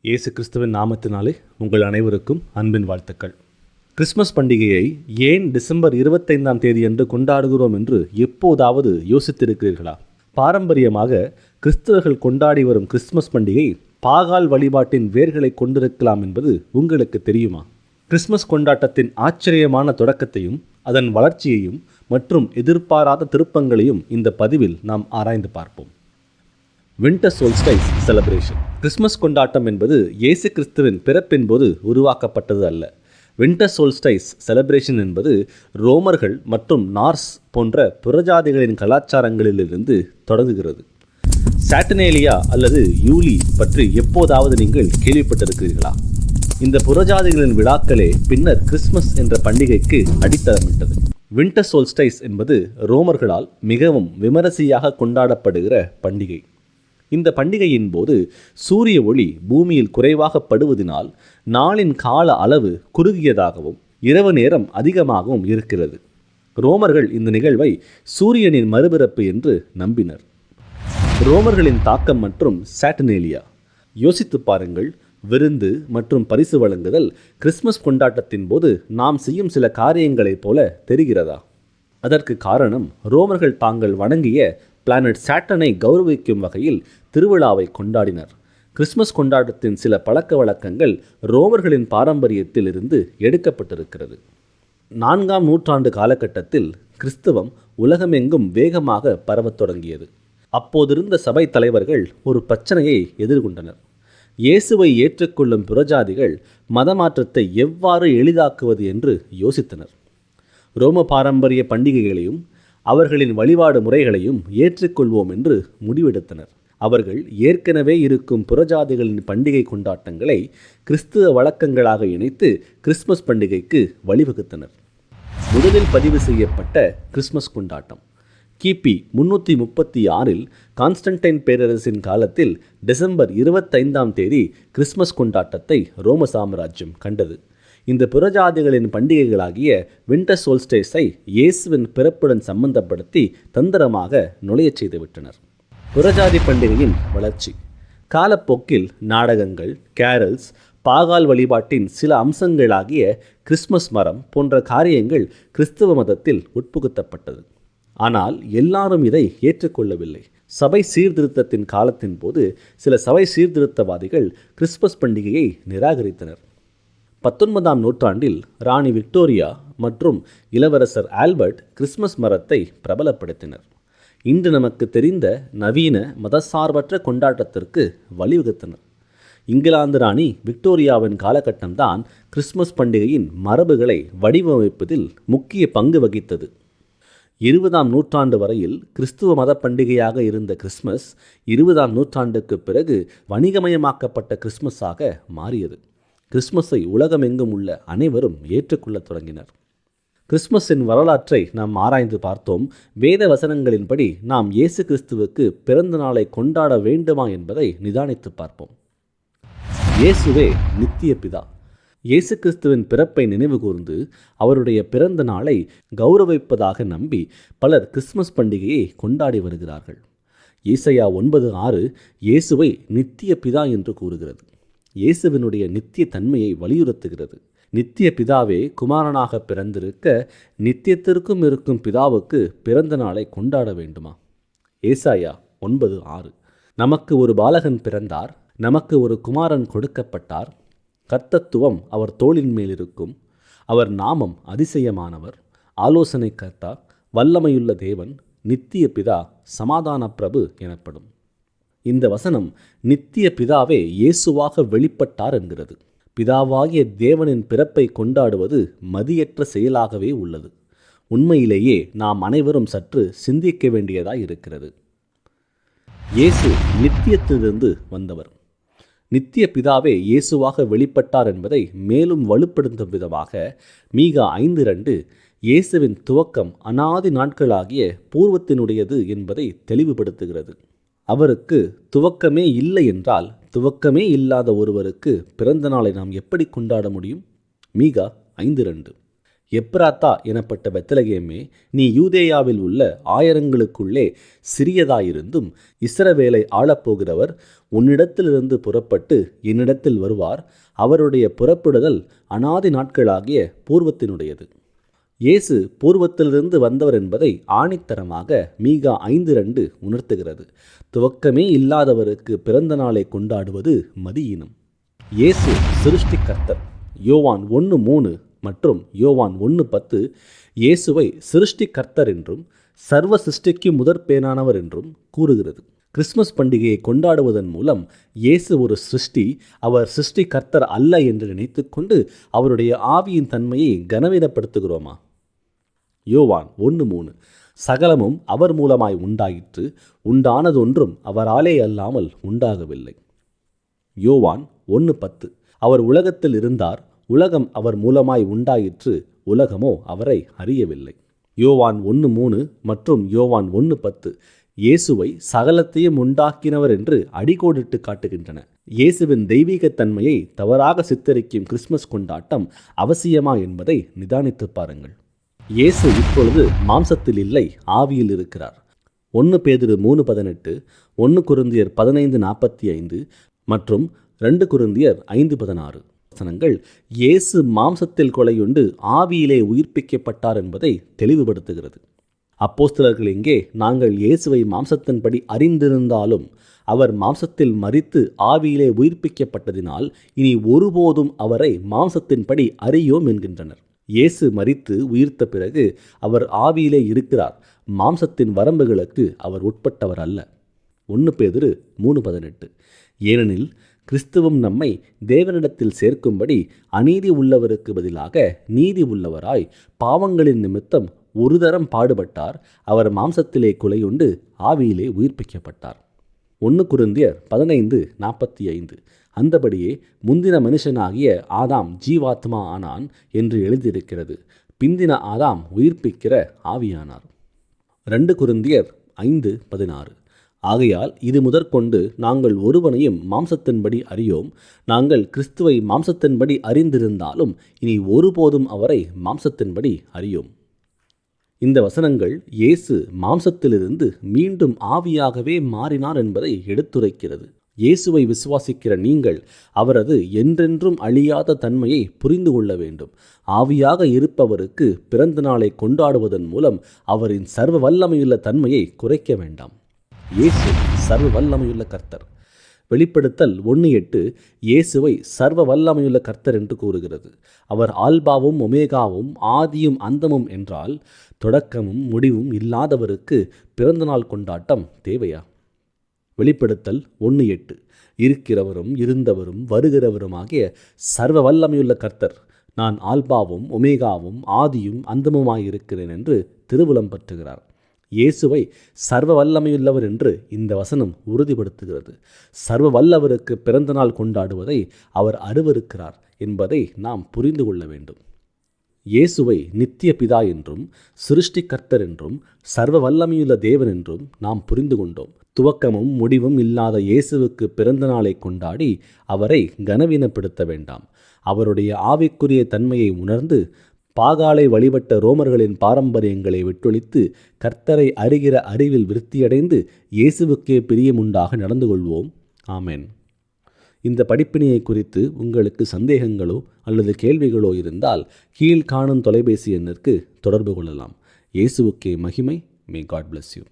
இயேசு கிறிஸ்துவின் நாமத்தினாலே உங்கள் அனைவருக்கும் அன்பின் வாழ்த்துக்கள். கிறிஸ்மஸ் பண்டிகையை ஏன் டிசம்பர் 25ஆம் தேதி என்று கொண்டாடுகிறோம் என்று எப்போதாவது யோசித்திருக்கிறீர்களா? பாரம்பரியமாக கிறிஸ்தவர்கள் கொண்டாடி வரும் கிறிஸ்மஸ் பண்டிகை பாகால் வழிபாட்டின் வேர்களை கொண்டிருக்கலாம் என்பது உங்களுக்கு தெரியுமா? கிறிஸ்மஸ் கொண்டாட்டத்தின் ஆச்சரியமான தொடக்கத்தையும் அதன் வளர்ச்சியையும் மற்றும் எதிர்பாராத திருப்பங்களையும் இந்த பதிவில் நாம் ஆராய்ந்து பார்ப்போம். Winter சோல்ஸ்டைஸ் celebration. கிறிஸ்மஸ் கொண்டாட்டம் என்பது இயேசு கிறிஸ்துவின் பிறப்பின் போது உருவாக்கப்பட்டது அல்ல. வின்டர் சோல்ஸ்டைஸ் செலிப்ரேஷன் என்பது ரோமர்கள் மற்றும் நார்ஸ் போன்ற புறஜாதிகளின் கலாச்சாரங்களிலிருந்து தொடங்குகிறது. சாட்டர்னேலியா அல்லது யூலி பற்றி எப்போதாவது நீங்கள் கேள்விப்பட்டிருக்கிறீர்களா? இந்த புறஜாதிகளின் விழாக்களே பின்னர் கிறிஸ்மஸ் என்ற பண்டிகைக்கு அடித்தளமிட்டது. வின்டர் சோல்ஸ்டைஸ் என்பது ரோமர்களால் மிகவும் விமரிசையாக கொண்டாடப்படுகிற பண்டிகை. இந்த பண்டிகையின் போது சூரிய ஒளி பூமியில் குறைவாக படுவதனால் நாளின் கால அளவு குறுகியதாகவும் இரவு நேரம் அதிகமாகவும் இருக்கிறது. ரோமர்கள் இந்த நிகழ்வை சூரியனின் மறுபிறப்பு என்று நம்பினர். ரோமர்களின் தாக்கம் மற்றும் சாட்டர்னேலியா. யோசித்து பாருங்கள், விருந்து மற்றும் பரிசு வழங்குதல் கிறிஸ்மஸ் கொண்டாட்டத்தின் போது நாம் செய்யும் சில காரியங்களைப் போல தெரிகிறதா? அதற்கு காரணம் ரோமர்கள் தாங்கள் வணங்கிய பிளானட் சாட்டனை கௌரவிக்கும் வகையில் திருவிழாவை கொண்டாடினர். கிறிஸ்மஸ் கொண்டாட்டத்தின் சில பழக்க வழக்கங்கள் ரோமர்களின் பாரம்பரியத்தில் இருந்து எடுக்கப்பட்டிருக்கிறது. 4ஆம் நூற்றாண்டு காலகட்டத்தில் கிறிஸ்தவம் உலகமெங்கும் வேகமாக பரவத் தொடங்கியது. அப்போதிருந்த சபை தலைவர்கள் ஒரு பிரச்சனையை எதிர்கொண்டனர். இயேசுவை ஏற்றுக்கொள்ளும் புறஜாதிகள் மதமாற்றத்தை எவ்வாறு எளிதாக்குவது என்று யோசித்தனர். ரோம பாரம்பரிய பண்டிகைகளையும் அவர்களின் வழிபாடு முறைகளையும் ஏற்றுக்கொள்வோம் என்று முடிவெடுத்தனர். அவர்கள் ஏற்கனவே இருக்கும் புறஜாதிகளின் பண்டிகை கொண்டாட்டங்களை கிறிஸ்துவ வழக்கங்களாக இணைத்து கிறிஸ்மஸ் பண்டிகைக்கு வழிவகுத்தனர். முதலில் பதிவு செய்யப்பட்ட கிறிஸ்மஸ் கொண்டாட்டம் கிபி 336இல் கான்ஸ்டன்டைன் பேரரசின் காலத்தில் டிசம்பர் 25ஆம் தேதி கிறிஸ்மஸ் கொண்டாட்டத்தை ரோம சாம்ராஜ்யம் கண்டது. இந்த புறஜாதிகளின் பண்டிகைகளாகிய வின்டர் சோல்ஸ்டைஸை இயேசுவின் பிறப்புடன் சம்பந்தப்படுத்தி தந்திரமாக நுழையச் செய்துவிட்டனர். புறஜாதி பண்டிகையின் வளர்ச்சி. காலப்போக்கில் நாடகங்கள், கேரல்ஸ், பாகால் வழிபாட்டின் சில அம்சங்களாகிய கிறிஸ்மஸ் மரம் போன்ற காரியங்கள் கிறிஸ்தவ மதத்தில் உட்புகுத்தப்பட்டது. ஆனால் எல்லாரும் இதை ஏற்றுக்கொள்ளவில்லை. சபை சீர்திருத்தத்தின் காலத்தின் போது சில சபை சீர்திருத்தவாதிகள் கிறிஸ்மஸ் பண்டிகையை நிராகரித்தனர். 19ஆம் நூற்றாண்டில் ராணி விக்டோரியா மற்றும் இளவரசர் ஆல்பர்ட் கிறிஸ்மஸ் மரத்தை பிரபலப்படுத்தினர். இன்று நமக்கு தெரிந்த நவீன மதசார்பற்ற கொண்டாட்டத்திற்கு வழிவகுத்தனர். இங்கிலாந்து ராணி விக்டோரியாவின் காலகட்டம்தான் கிறிஸ்மஸ் பண்டிகையின் மரபுகளை வடிவமைப்பதில் முக்கிய பங்கு வகித்தது. 20ஆம் நூற்றாண்டு வரையில் கிறிஸ்துவ மத பண்டிகையாக இருந்த கிறிஸ்மஸ் 20ஆம் நூற்றாண்டுக்கு பிறகு வணிகமயமாக்கப்பட்ட கிறிஸ்மஸாக மாறியது. கிறிஸ்மஸை உலகமெங்கும் உள்ள அனைவரும் ஏற்றுக்கொள்ளத் தொடங்கினர். கிறிஸ்மஸின் வரலாற்றை நாம் ஆராய்ந்து பார்த்தோம். வேத வசனங்களின்படி நாம் இயேசு கிறிஸ்துவுக்கு பிறந்த நாளை கொண்டாட வேண்டுமா என்பதை நிதானித்து பார்ப்போம். இயேசுவே நித்திய பிதா. இயேசு கிறிஸ்துவின் பிறப்பை நினைவு கூர்ந்து அவருடைய பிறந்த நாளை கௌரவிப்பதாக நம்பி பலர் கிறிஸ்மஸ் பண்டிகையை கொண்டாடி வருகிறார்கள். ஏசாயா 9:6 இயேசுவை நித்திய பிதா என்று கூறுகிறது. இயேசுவினுடைய நித்திய தன்மையை வலியுறுத்துகிறது. நித்திய பிதாவே குமாரனாக பிறந்திருக்க நித்தியத்திற்கும் இருக்கும் பிதாவுக்கு பிறந்த நாளை கொண்டாட வேண்டுமா? ஏசாயா 9:6. நமக்கு ஒரு பாலகன் பிறந்தார், நமக்கு ஒரு குமாரன் கொடுக்கப்பட்டார், கர்த்தத்துவம் அவர் தோளின் மேல் இருக்கும், அவர் நாமம் அதிசயமானவர், ஆலோசனை கர்த்தா, வல்லமையுள்ள தேவன், நித்திய பிதா, சமாதான பிரபு எனப்படும். இந்த வசனம் நித்திய பிதாவே இயேசுவாக வெளிப்பட்டார் என்கிறது. பிதாவாகிய தேவனின் பிறப்பை கொண்டாடுவது மதியற்ற செயலாகவே உள்ளது. உண்மையிலேயே நாம் அனைவரும் சற்று சிந்திக்க வேண்டியதாய் இருக்கிறது. இயேசு நித்தியத்திலிருந்து வந்தவர். நித்திய பிதாவே இயேசுவாக வெளிப்பட்டார் என்பதை மேலும் வலுப்படுத்தும் விதமாக மீகா 5:2 இயேசுவின் துவக்கம் அநாதி நாட்களாகிய பூர்வத்தினுடையது என்பதை தெளிவுபடுத்துகிறது. அவருக்கு துவக்கமே இல்லை என்றால் துவக்கமே இல்லாத ஒருவருக்கு பிறந்த நாளை நாம் எப்படி கொண்டாட முடியும்? மீகா 5:2. எப்ராத்தா எனப்பட்ட பெத்லகேமே, நீ யூதேயாவில் உள்ள ஆயிரங்களுக்குள்ளே சிறியதாயிருந்தும் இஸ்ரவேலை ஆளப்போகிறவர் உன்னிடத்திலிருந்து புறப்பட்டு என்னிடத்தில் வருவார். அவருடைய புறப்படுதல் அநாதி நாட்களாகிய பூர்வத்தினுடையது. இயேசு பூர்வத்திலிருந்து வந்தவர் என்பதை ஆணித்தரமாக மீகா 5:2 உணர்த்துகிறது. துவக்கமே இல்லாதவருக்கு பிறந்த நாளை கொண்டாடுவது மதியீனம். இயேசு சிருஷ்டிகர்த்தர். யோவான் 1:3 மற்றும் யோவான் 1:10 இயேசுவை சிருஷ்டிகர்த்தர் என்றும் சர்வ சிருஷ்டிக்கு முதற்பேனானவர் என்றும் கூறுகிறது. கிறிஸ்மஸ் பண்டிகையை கொண்டாடுவதன் மூலம் இயேசு ஒரு சிருஷ்டி, அவர் சிருஷ்டிகர்த்தர் அல்ல என்று நினைத்து கொண்டு அவருடைய ஆவியின் தன்மையை கனவீனப்படுத்துகிறோமா? யோவான் 1:3 சகலமும் அவர் மூலமாய் உண்டாயிற்று, உண்டானதொன்றும் அவராலே அல்லாமல் உண்டாகவில்லை. யோவான் 1:10 அவர் உலகத்தில் இருந்தார், உலகம் அவர் மூலமாய் உண்டாயிற்று, உலகமோ அவரை அறியவில்லை. யோவான் 1:3 மற்றும் யோவான் 1:10 இயேசுவை சகலத்தையும் உண்டாக்கினவர் என்று அடிக்கோடிட்டு காட்டுகின்றன. இயேசுவின் தெய்வீகத்தன்மையை தவறாக சித்தரிக்கும் கிறிஸ்மஸ் கொண்டாட்டம் அவசியமா என்பதை நிதானித்து பாருங்கள். இயேசு இப்பொழுது மாம்சத்தில் இல்லை, ஆவியில் இருக்கிறார். 1 பேதுரு 3:18, 1 கொரிந்தியர் 15:45 மற்றும் 2 கொரிந்தியர் 5:16 வசனங்கள் இயேசு மாம்சத்தில் கொலையுண்டு ஆவியிலே உயிர்ப்பிக்கப்பட்டார் என்பதை தெளிவுபடுத்துகிறது. அப்போஸ்தலர்கள் இங்கே, நாங்கள் இயேசுவை மாம்சத்தின்படி அறிந்திருந்தாலும் அவர் மாம்சத்தில் மரித்து ஆவியிலே உயிர்ப்பிக்கப்பட்டதினால் இனி ஒருபோதும் அவரை மாம்சத்தின்படி அறியோம் என்கின்றனர். இயேசு மரித்து உயிர்த்த பிறகு அவர் ஆவியிலே இருக்கிறார். மாம்சத்தின் வரம்புகளுக்கு அவர் உட்பட்டவர் அல்ல. 1 பேதுரு 3:18 ஏனெனில் கிறிஸ்துவும் நம்மை தேவனிடத்தில் சேர்க்கும்படி அநீதி உள்ளவருக்கு பதிலாக நீதி உள்ளவராய் பாவங்களின் நிமித்தம் ஒரு தரம் பாடுபட்டார். அவர் மாம்சத்திலே கொலையுண்டு ஆவியிலே உயிர்ப்பிக்கப்பட்டார். 1 கொரிந்தியர் 15:45 அந்தபடியே முந்தின மனுஷனாகிய ஆதாம் ஜீவாத்மா ஆனான் என்று எழுதியிருக்கிறது. பிந்தின ஆதாம் உயிர்ப்பிக்கிற ஆவியானார். 2 கொரிந்தியர் 5:16 ஆகையால் இது முதற்கொண்டு நாங்கள் ஒருவனையும் மாம்சத்தின்படி அறியோம். நாங்கள் கிறிஸ்துவை மாம்சத்தின்படி அறிந்திருந்தாலும் இனி ஒருபோதும் அவரை மாம்சத்தின்படி அறியோம். இந்த வசனங்கள் இயேசு மாம்சத்திலிருந்து மீண்டும் ஆவியாகவே மாறினார் என்பதை எடுத்துரைக்கிறது. இயேசுவை விசுவாசிக்கிற நீங்கள் அவரது என்றென்றும் அழியாத தன்மையை புரிந்து கொள்ள வேண்டும். ஆவியாக இருப்பவருக்கு பிறந்த நாளை கொண்டாடுவதன் மூலம் அவரின் சர்வ வல்லமையுள்ள தன்மையை குறைக்க வேண்டாம். இயேசு சர்வ வல்லமையுள்ள கர்த்தர். வெளிப்படுத்தல் 1:8 இயேசுவை சர்வ வல்லமையுள்ள கர்த்தர் என்று கூறுகிறது. அவர் ஆல்பாவும் ஒமேகாவும் ஆதியும் அந்தமும் என்றால் தொடக்கமும் முடிவும் இல்லாதவருக்கு பிறந்தநாள் கொண்டாட்டம் தேவையா? வெளிப்படுத்தல் 1:8 இருக்கிறவரும் இருந்தவரும் வருகிறவருமாகிய சர்வ வல்லமையுள்ள கர்த்தர், நான் ஆல்பாவும் ஒமேகாவும் ஆதியும் அந்தமுமாயிருக்கிறேன் என்று திருவுளம் பற்றுகிறார். இயேசுவை சர்வ வல்லமையுள்ளவர் என்று இந்த வசனம் உறுதிப்படுத்துகிறது. சர்வ வல்லவருக்கு பிறந்த நாள் கொண்டாடுவதை அவர் அருவருக்கிறார் என்பதை நாம் புரிந்து கொள்ள வேண்டும். இயேசுவை நித்திய பிதா என்றும் சிருஷ்டிகர்த்தர் என்றும் சர்வ வல்லமையுள்ள தேவன் என்றும் நாம் புரிந்து கொண்டோம். துவக்கமும் முடிவும் இல்லாத இயேசுவுக்கு பிறந்த நாளை கொண்டாடி அவரை கனவீனப்படுத்த வேண்டாம். அவருடைய ஆவிக்குரிய தன்மையை உணர்ந்து பாகாலை வழிபட்ட ரோமர்களின் பாரம்பரியங்களை விட்டொழித்து கர்த்தரை அறிகிற அறிவில் விருத்தியடைந்து இயேசுவுக்கே பிரியமுண்டாக நடந்து கொள்வோம். ஆமென். இந்த படிப்பினையை குறித்து உங்களுக்கு சந்தேகங்களோ அல்லது கேள்விகளோ இருந்தால் கீழ்காணும் தொலைபேசி எண்ணிற்கு தொடர்பு கொள்ளலாம். இயேசுவுக்கே மகிமை. May God bless you.